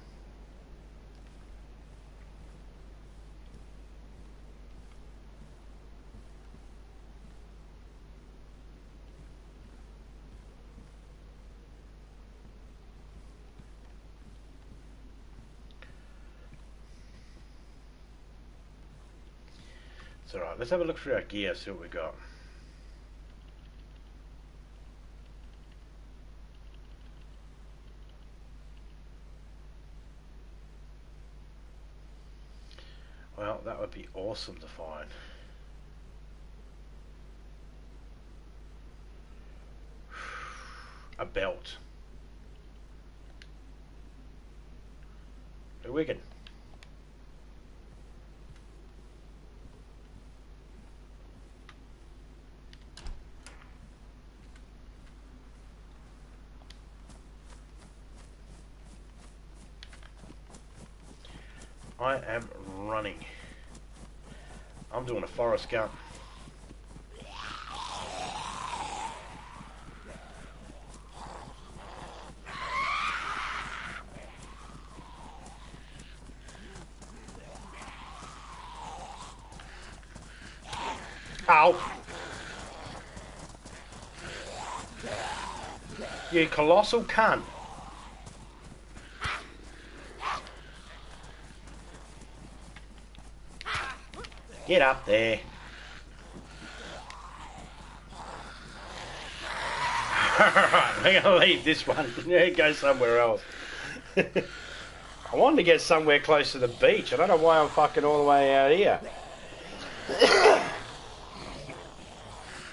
It's alright, let's have a look through our gear, see what we got. Well, that would be awesome to find. A belt. A wicked. I am running. I'm doing a forest gun. Ow! You colossal cunt. Get up there. Alright, we're going to leave this one. Go somewhere else. I wanted to get somewhere close to the beach. I don't know why I'm fucking all the way out here.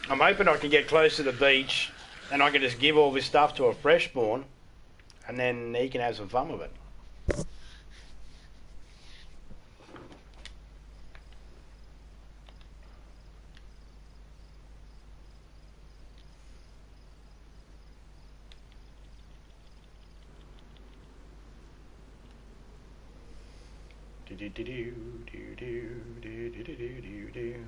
I'm hoping I can get close to the beach and I can just give all this stuff to a freshborn and then he can have some fun with it. Do do do do do do do do do do do.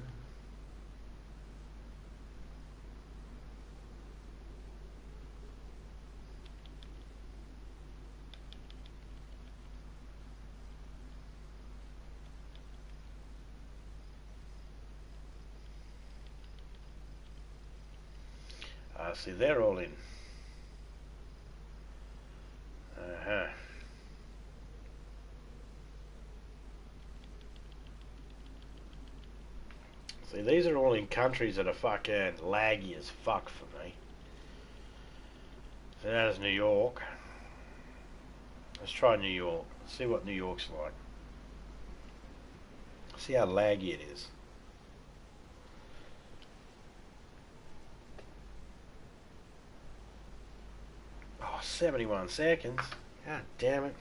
See, they're all in. See, these are all in countries that are fucking laggy as fuck for me. So there's New York. Let's try New York. See what New York's like. See how laggy it is. Oh, 71 seconds. God damn it.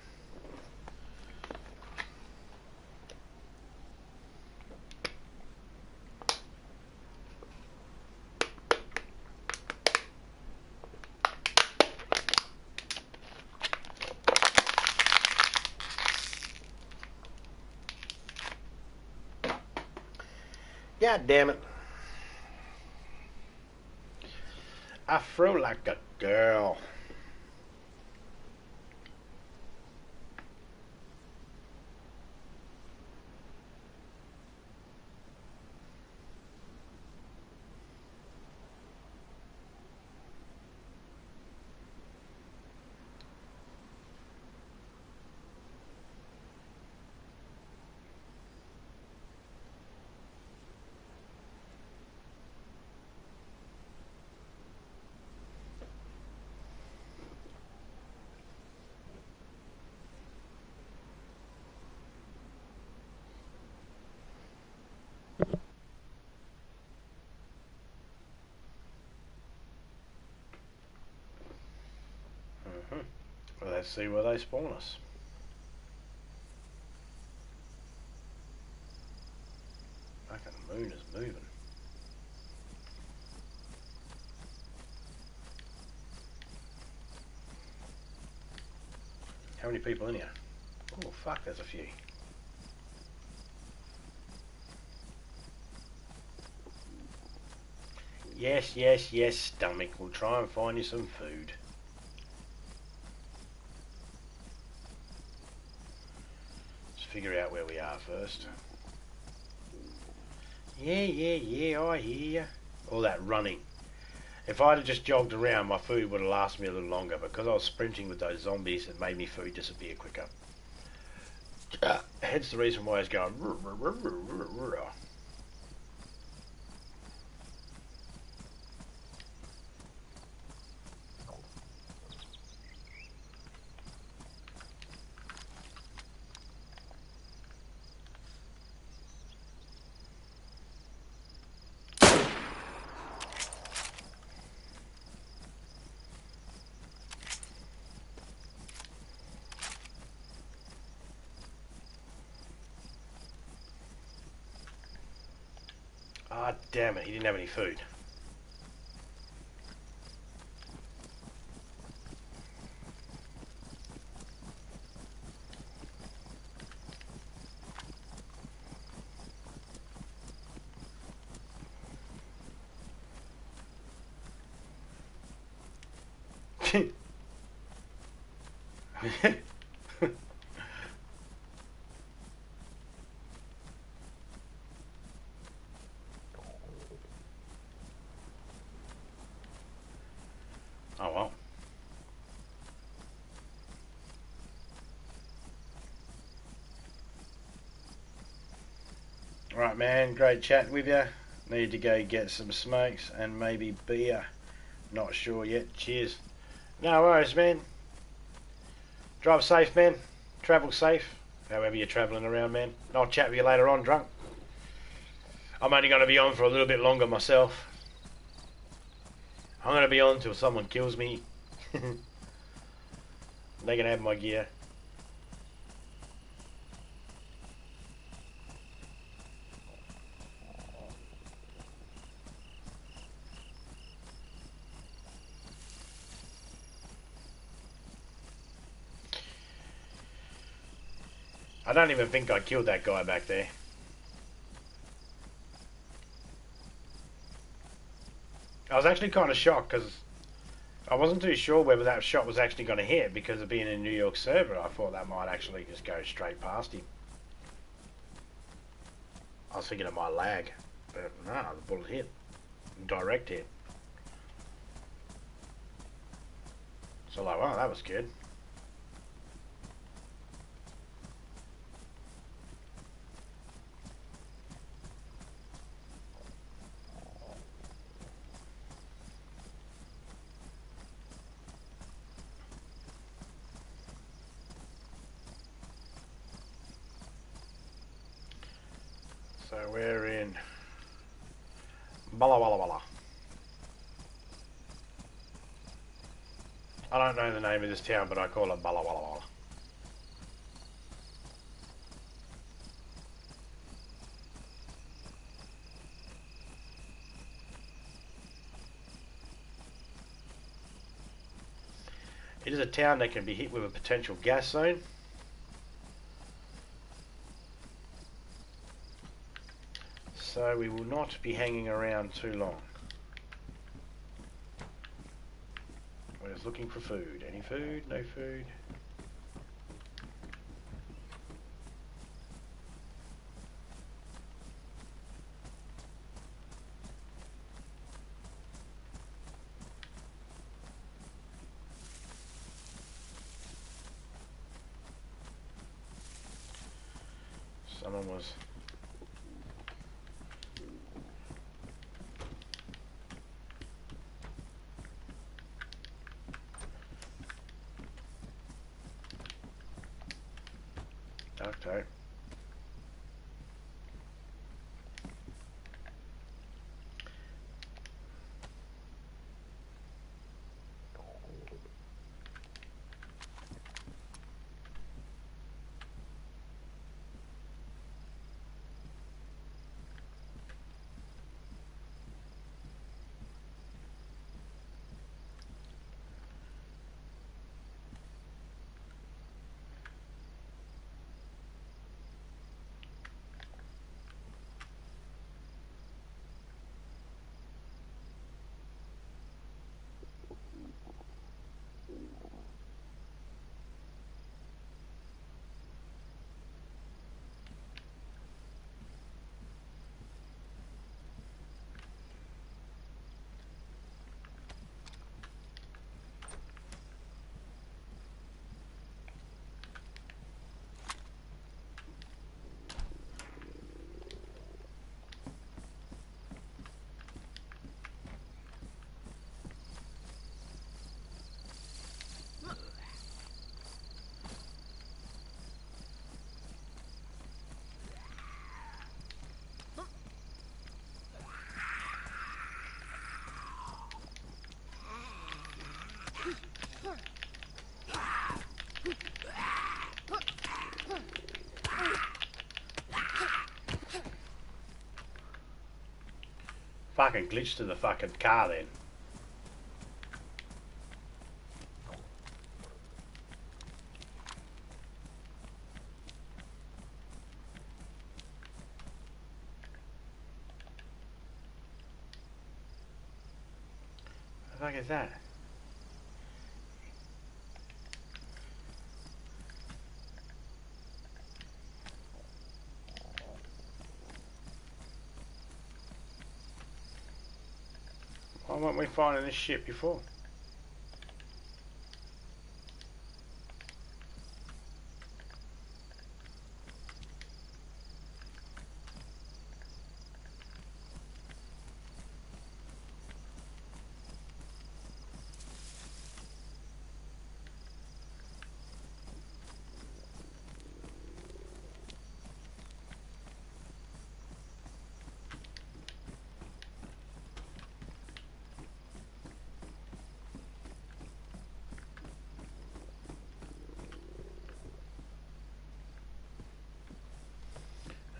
God damn it. I throw like a girl. Well, let's see where they spawn us. Fucking moon is moving. How many people in here? Oh fuck, there's a few. Yes, yes, yes, stomach. We'll try and find you some food. Let's figure out where we are first. Yeah, yeah, yeah, I hear you. All that running. If I'd have just jogged around, my food would have lasted me a little longer. Because I was sprinting with those zombies, it made me food disappear quicker. Hence the reason why I was going. Ah, damn it, he didn't have any food. Oh well. Right, man, great chatting with you. Need to go get some smokes and maybe beer. Not sure yet. Cheers. No worries, man. Drive safe, man. Travel safe. However you're travelling around, man. I'll chat with you later on, drunk. I'm only going to be on for a little bit longer myself. I'm going to be on till someone kills me. They can have my gear. I don't even think I killed that guy back there. I was actually kind of shocked because I wasn't too sure whether that shot was actually going to hit because of being in a New York server. I thought that might actually just go straight past him. I was thinking it might lag, but no, the bullet hit. Direct hit. So like, wow, that was good. So we're in Bala Walla Walla. I don't know the name of this town, but I call it Bala Walla Walla. It is a town that can be hit with a potential gas zone. So we will not be hanging around too long. We're just looking for food. Any food? No food? Someone was... Okay. Fucking glitched to the fucking car then. What the fuck is that? Why weren't we finding this shit before?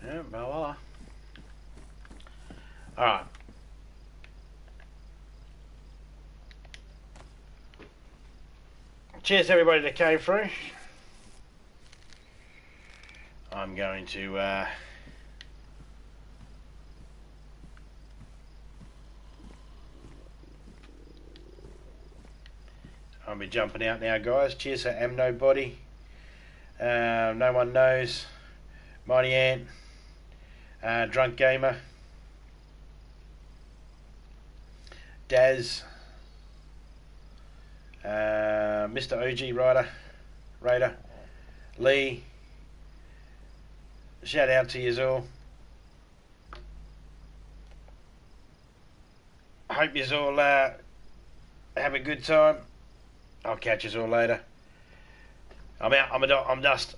Yeah, voila. Alright. Cheers everybody that came through. I'm going to I'll be jumping out now, guys. Cheers for Am Nobody. No One Knows. Mighty Ant. Drunk Gamer. Daz. Mr. OG Raider. Lee. Shout out to you all. Hope you all have a good time. I'll catch you all later. I'm out. I'm just.